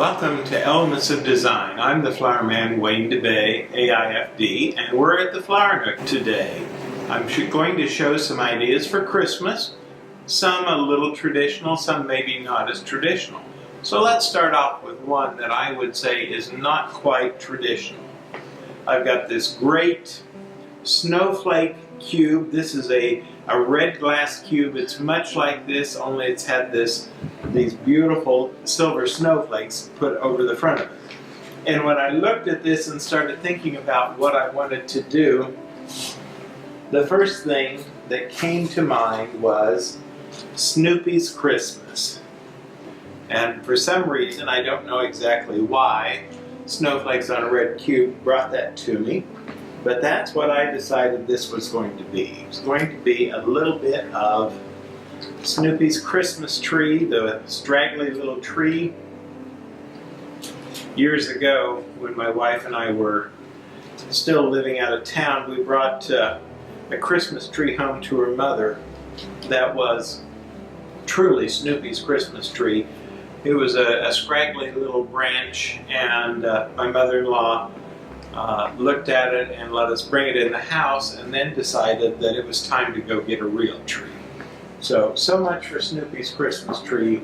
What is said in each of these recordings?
Welcome to Elements of Design. I'm the flower man, Wayne DeBey, AIFD, and we're at the Flower Nook today. I'm going to show some ideas for Christmas, some a little traditional, some maybe not as traditional. So let's start off with one that I would say is not quite traditional. I've got this great snowflake cube. This is a red glass cube. It's much like this, only it's had these beautiful silver snowflakes put over the front of it. And when I looked at this and started thinking about what I wanted to do, the first thing that came to mind was Snoopy's Christmas. And for some reason, I don't know exactly why, snowflakes on a red cube brought that to me. But that's what I decided this was going to be. It was going to be a little bit of Snoopy's Christmas tree, the straggly little tree. Years ago, when my wife and I were still living out of town, we brought a Christmas tree home to her mother that was truly Snoopy's Christmas tree. It was a scraggly little branch, and my mother-in-law looked at it and let us bring it in the house, and then decided that it was time to go get a real tree. So much for Snoopy's Christmas tree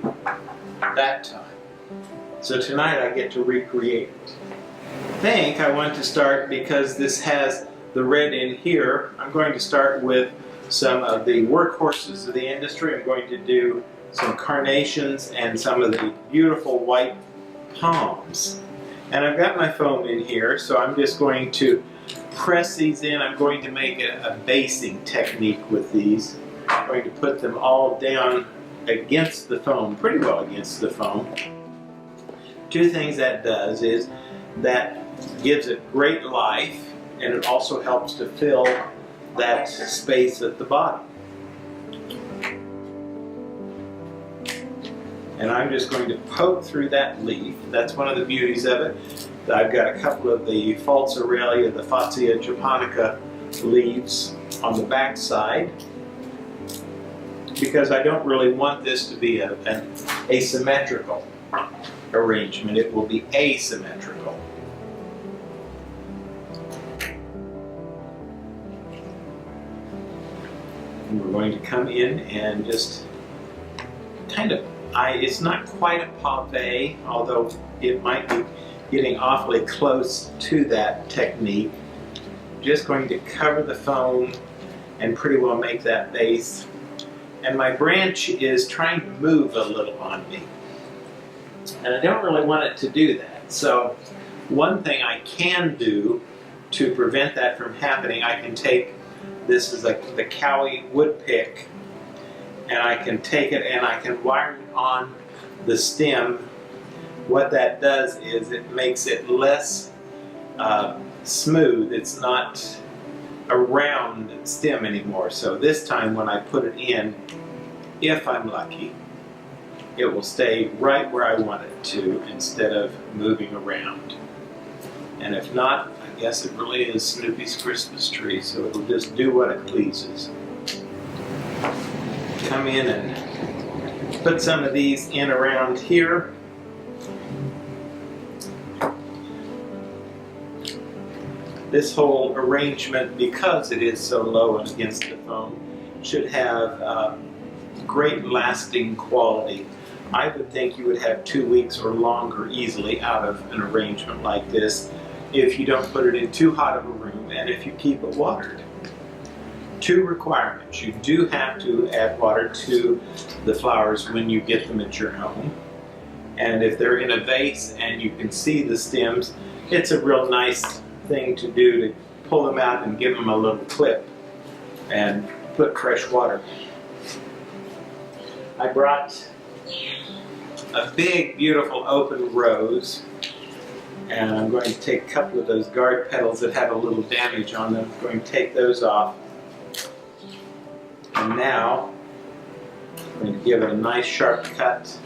that time. So tonight I get to recreate it. I think I want to start, because this has the red in here, I'm going to start with some of the workhorses of the industry. I'm going to do some carnations and some of the beautiful white palms. And I've got my foam in here, so I'm just going to press these in. I'm going to make a basing technique with these. I'm going to put them all down against the foam, pretty well against the foam. Two things that does is that gives it great life, and it also helps to fill that space at the bottom. And I'm just going to poke through that leaf. That's one of the beauties of it. I've got a couple of the False Aurelia, the Fatsia japonica leaves on the back side, because I don't really want this to be an asymmetrical arrangement. It will be asymmetrical. And we're going to come in and just kind of, it's not quite a pave, although it might be getting awfully close to that technique. Just going to cover the foam and pretty well make that base. And my branch is trying to move a little on me. And I don't really want it to do that. So one thing I can do to prevent that from happening, I can take, this is like the Cowie wood pick, and I can take it and I can wire it on the stem. What that does is it makes it less smooth. It's not a round stem anymore. So this time when I put it in, if I'm lucky, it will stay right where I want it to instead of moving around. And if not, I guess it really is Snoopy's Christmas tree, so it'll just do what it pleases. Come in and put some of these in around here. This whole arrangement, because it is so low and against the foam, should have great lasting quality. I would think you would have 2 weeks or longer easily out of an arrangement like this if you don't put it in too hot of a room and if you keep it watered. Two requirements. You do have to add water to the flowers when you get them at your home. And if they're in a vase and you can see the stems, it's a real nice thing to do to pull them out and give them a little clip and put fresh water. I brought a big, beautiful open rose, and I'm going to take a couple of those guard petals that have a little damage on them. I'm going to take those off. And now, I'm going to give it a nice sharp cut.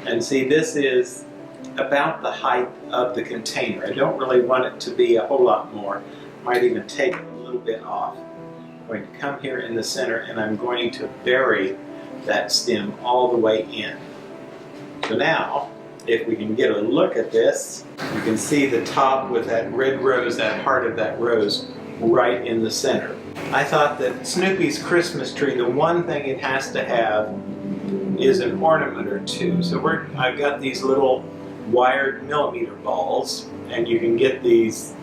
And see, this is about the height of the container. I don't really want it to be a whole lot more. Might even take a little bit off. I'm going to come here in the center, and I'm going to bury that stem all the way in. So now, if we can get a look at this, you can see the top with that red rose, that heart of that rose, right in the center. I thought that Snoopy's Christmas tree, the one thing it has to have is an ornament or two. So I've got these little wired millimeter balls, and you can get these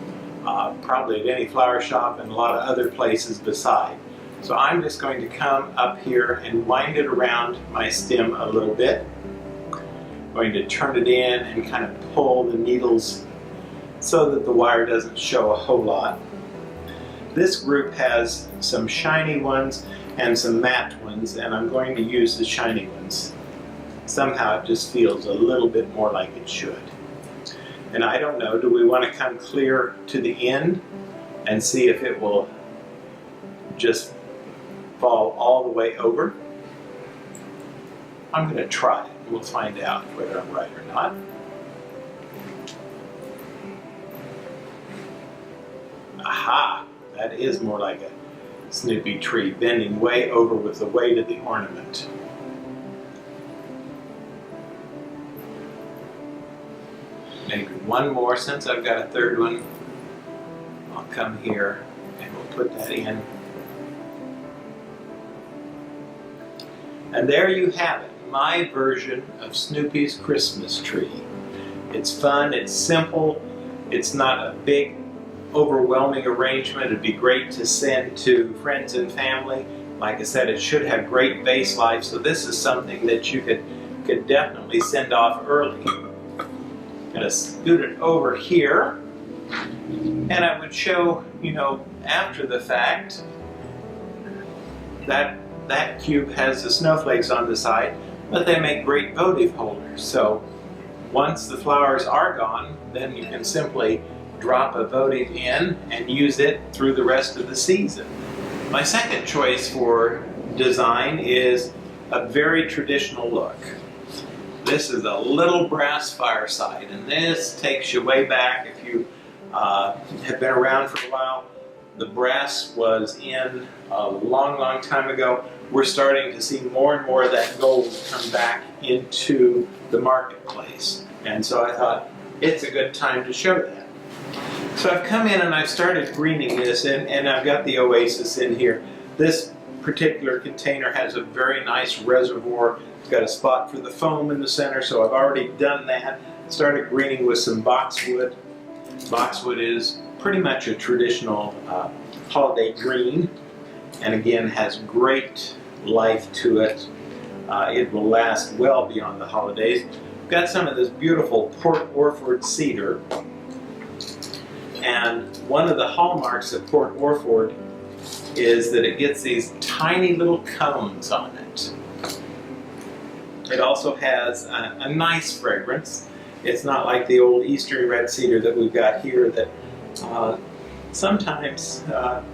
probably at any flower shop and a lot of other places beside. So I'm just going to come up here and wind it around my stem a little bit. I'm going to turn it in and kind of pull the needles so that the wire doesn't show a whole lot. This group has some shiny ones and some matte ones, and I'm going to use the shiny ones. Somehow it just feels a little bit more like it should. And I don't know, do we want to come clear to the end and see if it will just fall all the way over? I'm going to try it. We'll find out whether I'm right or not. Aha! That is more like a Snoopy tree, bending way over with the weight of the ornament. Maybe one more, since I've got a third one. I'll come here and we'll put that in. And there you have it, my version of Snoopy's Christmas tree. It's fun, it's simple, it's not a big, overwhelming arrangement. It'd be great to send to friends and family. Like I said, it should have great base life, so this is something that you could definitely send off early. Gonna scoot it over here, and I would show, after the fact, that cube has the snowflakes on the side, but they make great votive holders. So once the flowers are gone, then you can simply drop a votive in and use it through the rest of the season. My second choice for design is a very traditional look. This is a little brass fireside, and this takes you way back. If you have been around for a while, the brass was in a long, long time ago. We're starting to see more and more of that gold come back into the marketplace. And so I thought it's a good time to show that. So I've come in and I've started greening this, and I've got the oasis in here. This particular container has a very nice reservoir. It's got a spot for the foam in the center, so I've already done that. Started greening with some boxwood. Boxwood is pretty much a traditional holiday green, and again has great life to it. It will last well beyond the holidays. I've got some of this beautiful Port Orford cedar, and one of the hallmarks of Port Orford is that it gets these tiny little cones on it. It also has a nice fragrance. It's not like the old Eastern red cedar that we've got here that sometimes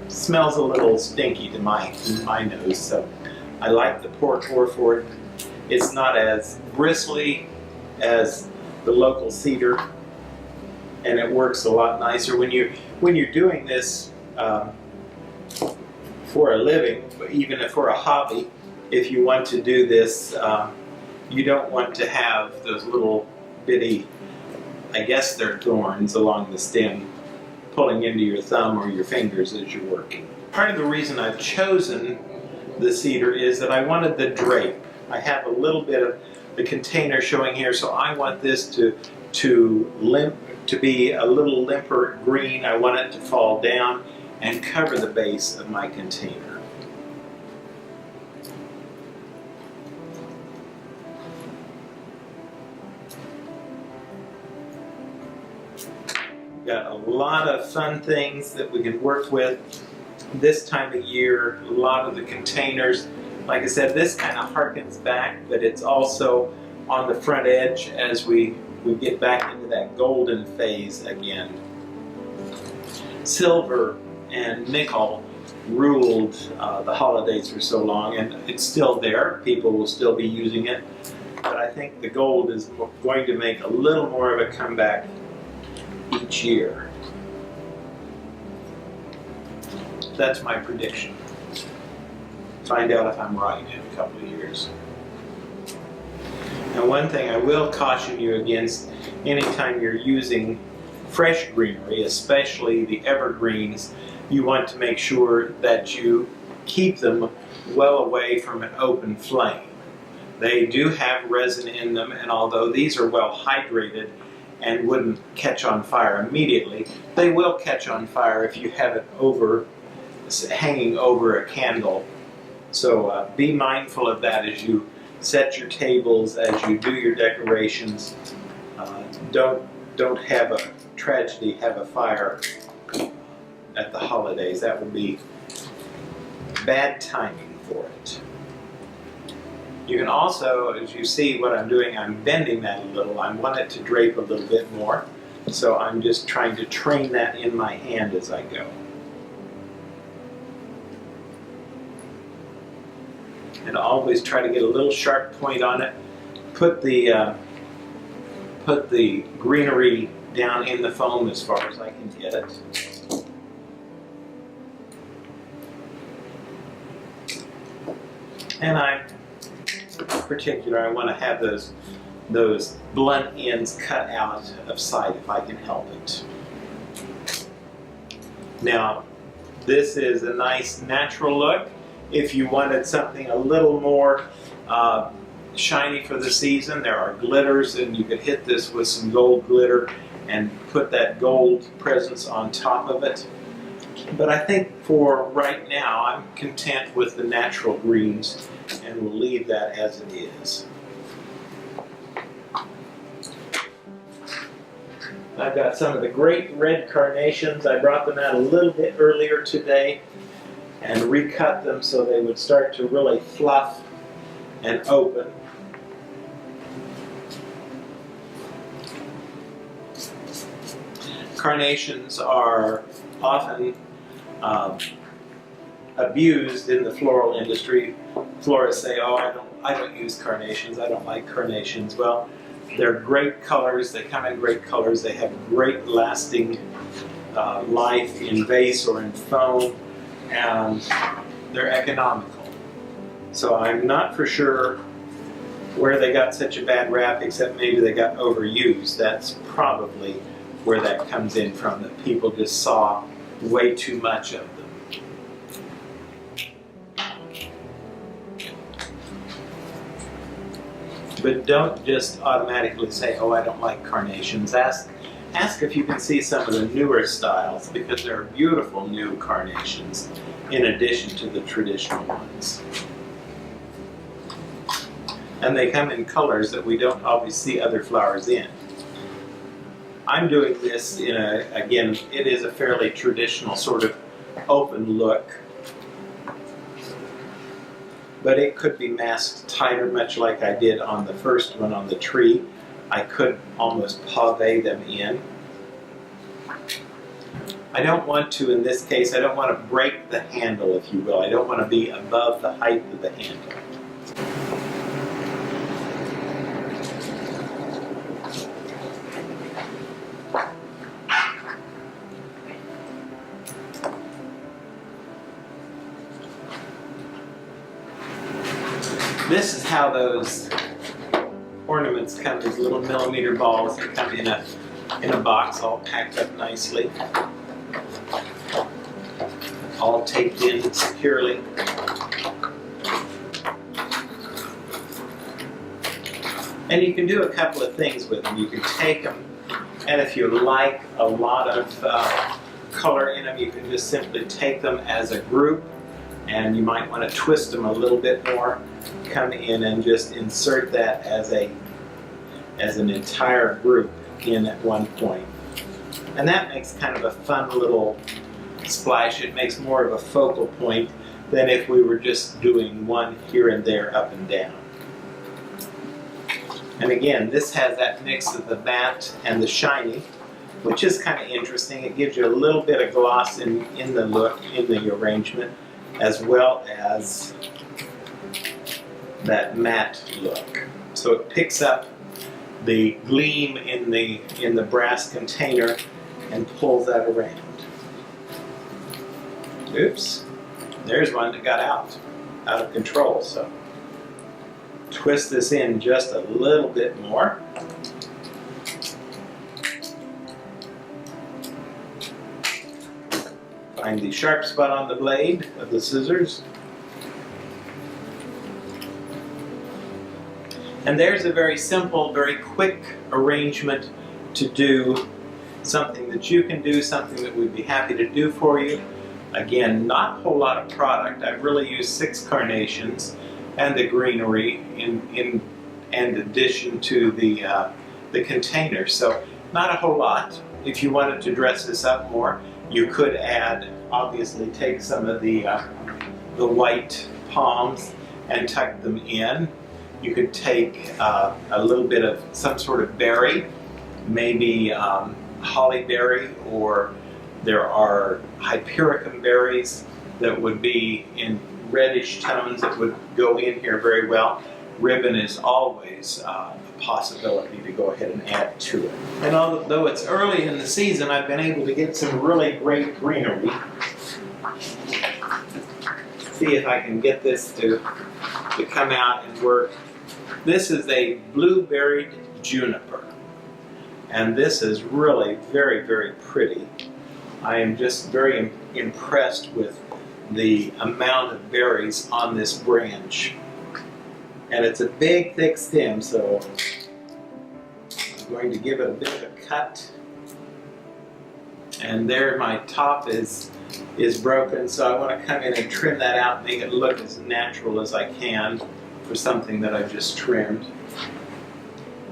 smells a little stinky to my nose. So I like the Port Orford. It's not as bristly as the local cedar, and it works a lot nicer when you're doing this for a living, even for a hobby. If you want to do this, you don't want to have those little bitty, I guess they're thorns along the stem, pulling into your thumb or your fingers as you're working. Part of the reason I've chosen the cedar is that I wanted the drape. I have a little bit of the container showing here, so I want this to be a little limper green. I want it to fall down and cover the base of my container. Got a lot of fun things that we can work with this time of year. A lot of the containers, like I said, this kind of harkens back, but it's also on the front edge as we get back into that golden phase again. Silver and nickel ruled the holidays for so long, and it's still there. People will still be using it, but I think the gold is going to make a little more of a comeback each year. That's my prediction. Find out if I'm right in a couple of years. Now, one thing I will caution you against anytime you're using fresh greenery, especially the evergreens, you want to make sure that you keep them well away from an open flame. They do have resin in them, and although these are well hydrated and wouldn't catch on fire immediately, they will catch on fire if you have it hanging over a candle. So be mindful of that as you set your tables, as you do your decorations. Don't have a tragedy, have a fire at the holidays. That would be bad timing for it. You can also, as you see what I'm doing, I'm bending that a little. I want it to drape a little bit more, so I'm just trying to train that in my hand as I go. And always try to get a little sharp point on it. Put the greenery down in the foam as far as I can get it. And I want to have those blunt ends cut out of sight if I can help it. Now, this is a nice natural look. If you wanted something a little more shiny for the season, there are glitters, and you could hit this with some gold glitter and put that gold presence on top of it. But I think for right now, I'm content with the natural greens, and we'll leave that as it is. I've got some of the great red carnations. I brought them out a little bit earlier today and recut them so they would start to really fluff and open. Carnations are often abused in the floral industry. Florists say, "Oh, I don't use carnations. I don't like carnations." Well, they're great colors. They come in great colors. They have great lasting life in vase or in foam, and they're economical. So I'm not for sure where they got such a bad rap, except maybe they got overused. That's probably where that comes in from, that people just saw way too much of them. But don't just automatically say, "Oh, I don't like carnations." Ask if you can see some of the newer styles, because there are beautiful new carnations in addition to the traditional ones. And they come in colors that we don't always see other flowers in. I'm doing this in again, it is a fairly traditional sort of open look, but it could be masked tighter, much like I did on the first one on the tree. I could almost pave them in. I don't want to, in this case, I don't want to break the handle, if you will. I don't want to be above the height of the handle. This is how those ornaments come, these little millimeter balls that come in a box all packed up nicely, all taped in securely. And you can do a couple of things with them. You can take them, and if you like a lot of color in them, you can just simply take them as a group, and you might want to twist them a little bit more. Come in and just insert that as an entire group in at one point. And that makes kind of a fun little splash. It makes more of a focal point than if we were just doing one here and there, up and down. And again, this has that mix of the matte and the shiny, which is kind of interesting. It gives you a little bit of gloss in the look, in the arrangement, as well as that matte look. So it picks up the gleam in the brass container and pulls that around. Oops, there's one that got out of control. So twist this in just a little bit more. Find the sharp spot on the blade of the scissors. And there's a very simple, very quick arrangement to do something that you can do, something that we'd be happy to do for you. Again, not a whole lot of product. I've really used 6 carnations and the greenery in addition to the container. So not a whole lot. If you wanted to dress this up more, you could add, obviously, take some of the white palms and tuck them in. You could take a little bit of some sort of berry, maybe holly berry, or there are hypericum berries that would be in reddish tones that would go in here very well. Ribbon is always a possibility to go ahead and add to it. And although it's early in the season, I've been able to get some really great greenery. See if I can get this to come out and work. This is a blue-berried juniper, and this is really very, very pretty. I am just very impressed with the amount of berries on this branch. And it's a big, thick stem, so I'm going to give it a bit of a cut. And there my top is broken, so I want to come in and trim that out, make it look as natural as I can for something that I just trimmed.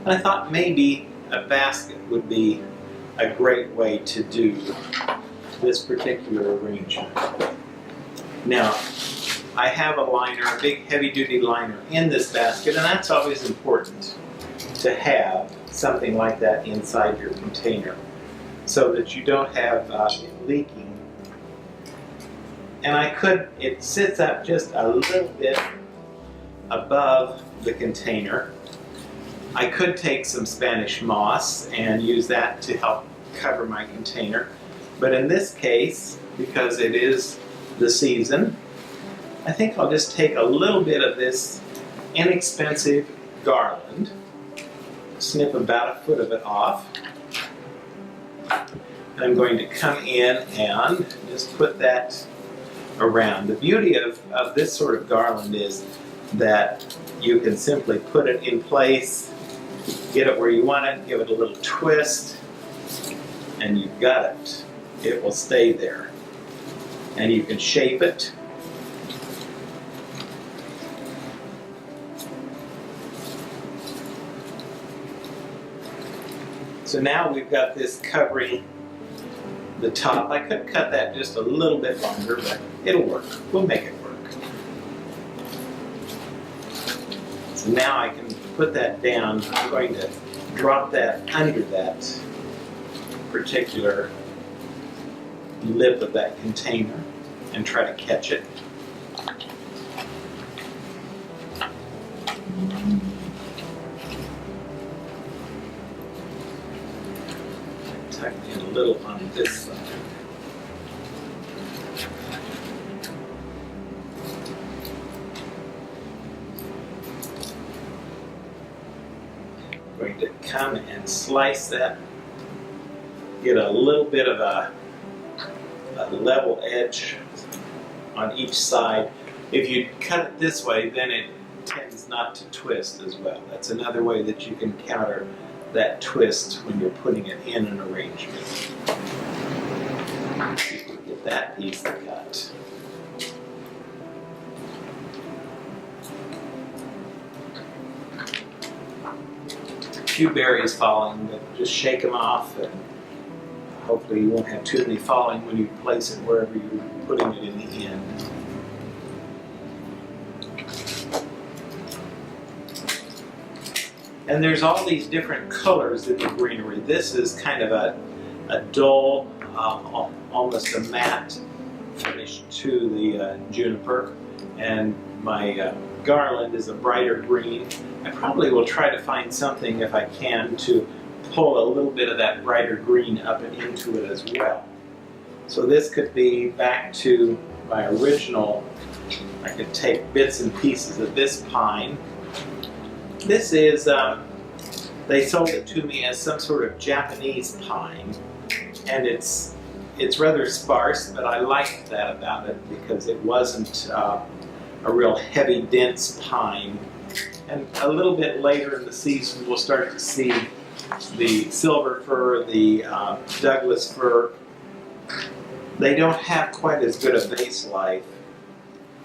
And I thought maybe a basket would be a great way to do this particular arrangement. Now, I have a liner, a big heavy-duty liner in this basket, and that's always important to have something like that inside your container so that you don't have it leaking. And it sits up just a little bit above the container. I could take some Spanish moss and use that to help cover my container. But in this case, because it is the season, I think I'll just take a little bit of this inexpensive garland, snip about a foot of it off, and I'm going to come in and just put that around. The beauty of this sort of garland is that you can simply put it in place, get it where you want it, give it a little twist, and you've got it. It will stay there. And you can shape it. So now we've got this covering the top. I could cut that just a little bit longer, but it'll work. We'll make it work. So now I can put that down. I'm going to drop that under that particular lip of that container and try to catch it. Tuck in a little on this side. I'm going to come and slice that, get a little bit of a level edge on each side. If you cut it this way, then it tends not to twist as well. That's another way that you can counter that twist when you're putting it in an arrangement. You can get that piece cut. A few berries falling, but just shake them off, and hopefully you won't have too many falling when you place it wherever you're putting it in the end. And there's all these different colors in the greenery. This is kind of a dull, almost a matte finish to the juniper. And my garland is a brighter green. I probably will try to find something, if I can, to pull a little bit of that brighter green up and into it as well. So this could be back to my original. I could take bits and pieces of this pine This is, they sold it to me as some sort of Japanese pine, and it's rather sparse, but I liked that about it because it wasn't a real heavy, dense pine. And a little bit later in the season, we'll start to see the silver fir, the Douglas fir. They don't have quite as good a base life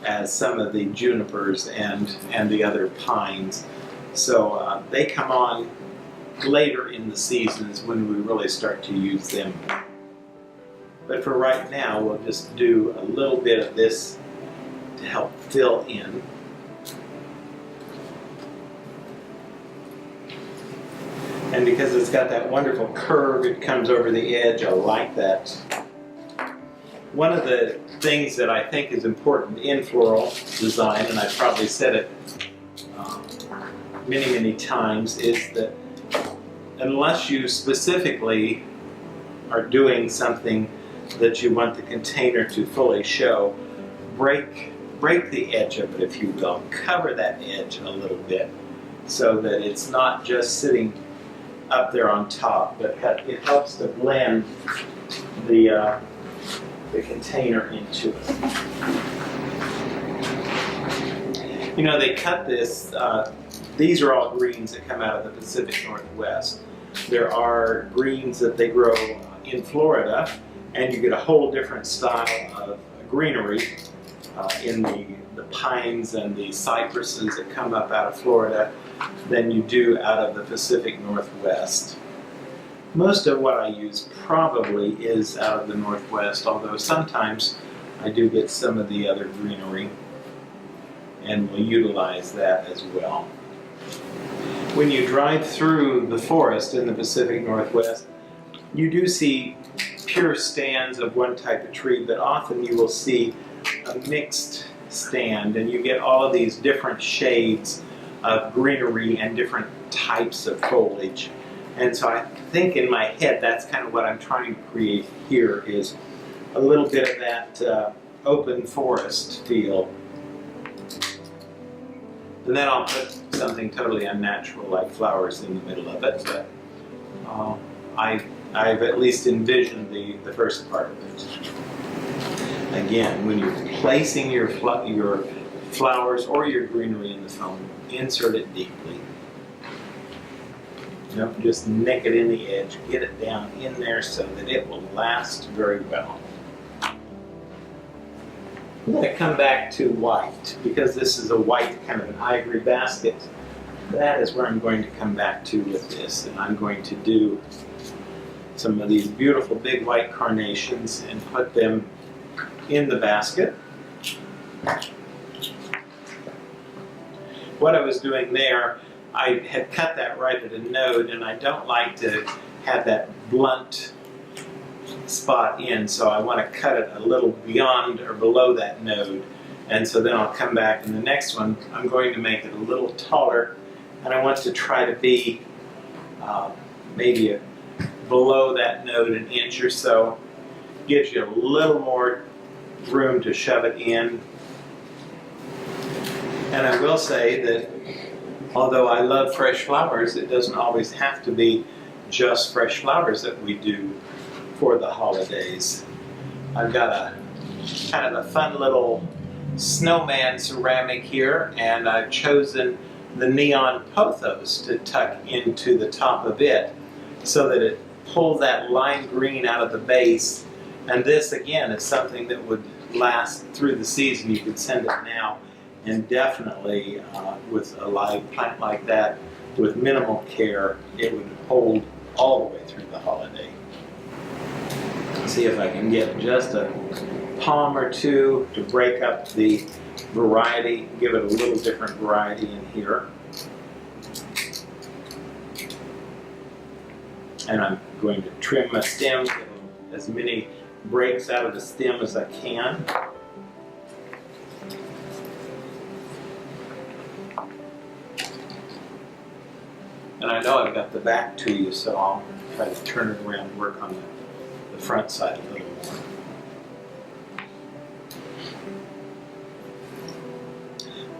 as some of the junipers and the other pines. So they come on later in the seasons when we really start to use them. But for right now, we'll just do a little bit of this to help fill in. And because it's got that wonderful curve, it comes over the edge. I like that. One of the things that I think is important in floral design, and I've probably said it many, many times, is that unless you specifically are doing something that you want the container to fully show, break the edge of it, if you will. Cover that edge a little bit so that it's not just sitting up there on top, but it helps to blend the container into it. You know, they cut this, these are all greens that come out of the Pacific Northwest. There are greens that they grow in Florida, and you get a whole different style of greenery in the pines and the cypresses that come up out of Florida than you do out of the Pacific Northwest. Most of what I use probably is out of the Northwest, although sometimes I do get some of the other greenery and will utilize that as well. When you drive through the forest in the Pacific Northwest, you do see pure stands of one type of tree, but often you will see a mixed stand, and you get all of these different shades of greenery and different types of foliage. And so I think in my head that's kind of what I'm trying to create here, is a little bit of that open forest feel. And then I'll put something totally unnatural like flowers in the middle of it, but I've at least envisioned the first part of it. Again, when you're placing your flowers or your greenery in the foam, insert it deeply. Don't just nick it in the edge. Get it down in there so that it will last very well. I'm going to come back to white, because this is a white kind of an ivory basket. That is where I'm going to come back to with this, and I'm going to do some of these beautiful big white carnations and put them in the basket. What I was doing there, I had cut that right at a node, and I don't like to have that blunt spot in, so I want to cut it a little beyond or below that node. And so then I'll come back in the next one. I'm going to make it a little taller, and I want to try to be maybe below that node an inch or so. Gives you a little more room to shove it in. And I will say that although I love fresh flowers, it doesn't always have to be just fresh flowers that we do for the holidays. I've got a kind of a fun little snowman ceramic here, and I've chosen the neon pothos to tuck into the top of it so that it pulls that lime green out of the base. And this again is something that would last through the season. You could send it now, and definitely with a live plant like that, with minimal care, it would hold all the way through the holiday. See if I can get just a palm or two to break up the variety, give it a little different variety in here. And I'm going to trim my stem, get as many breaks out of the stem as I can. And I know I've got the back to you, so I'll try to turn it around and work on the front side a little more.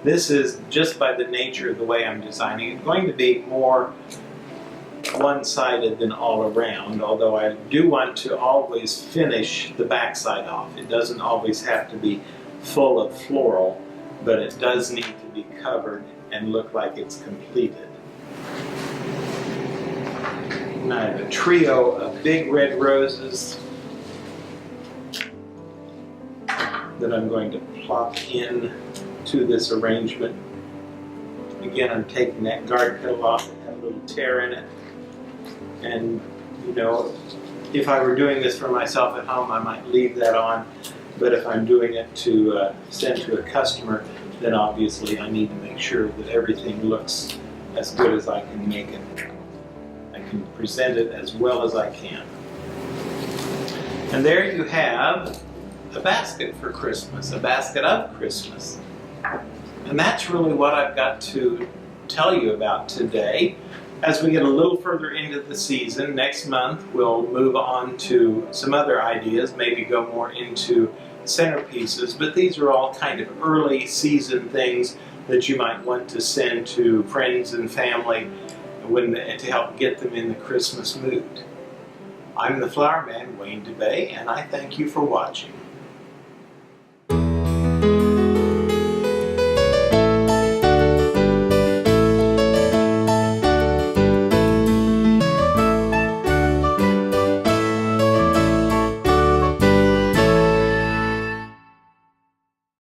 This is, just by the nature of the way I'm designing it, going to be more one-sided than all around, although I do want to always finish the backside off. It doesn't always have to be full of floral, but it does need to be covered and look like it's completed. And I have a trio of big red roses that I'm going to plop in to this arrangement. Again, I'm taking that guard petal off. It had a little tear in it. And, you know, if I were doing this for myself at home, I might leave that on. But if I'm doing it to send to a customer, then obviously I need to make sure that everything looks as good as I can make it. I can present it as well as I can. And there you have a basket for Christmas, a basket of Christmas. And that's really what I've got to tell you about today. As we get a little further into the season, next month we'll move on to some other ideas, maybe go more into centerpieces, but these are all kind of early season things that you might want to send to friends and family to help get them in the Christmas mood. I'm the Flower Man, Wayne DeBey, and I thank you for watching.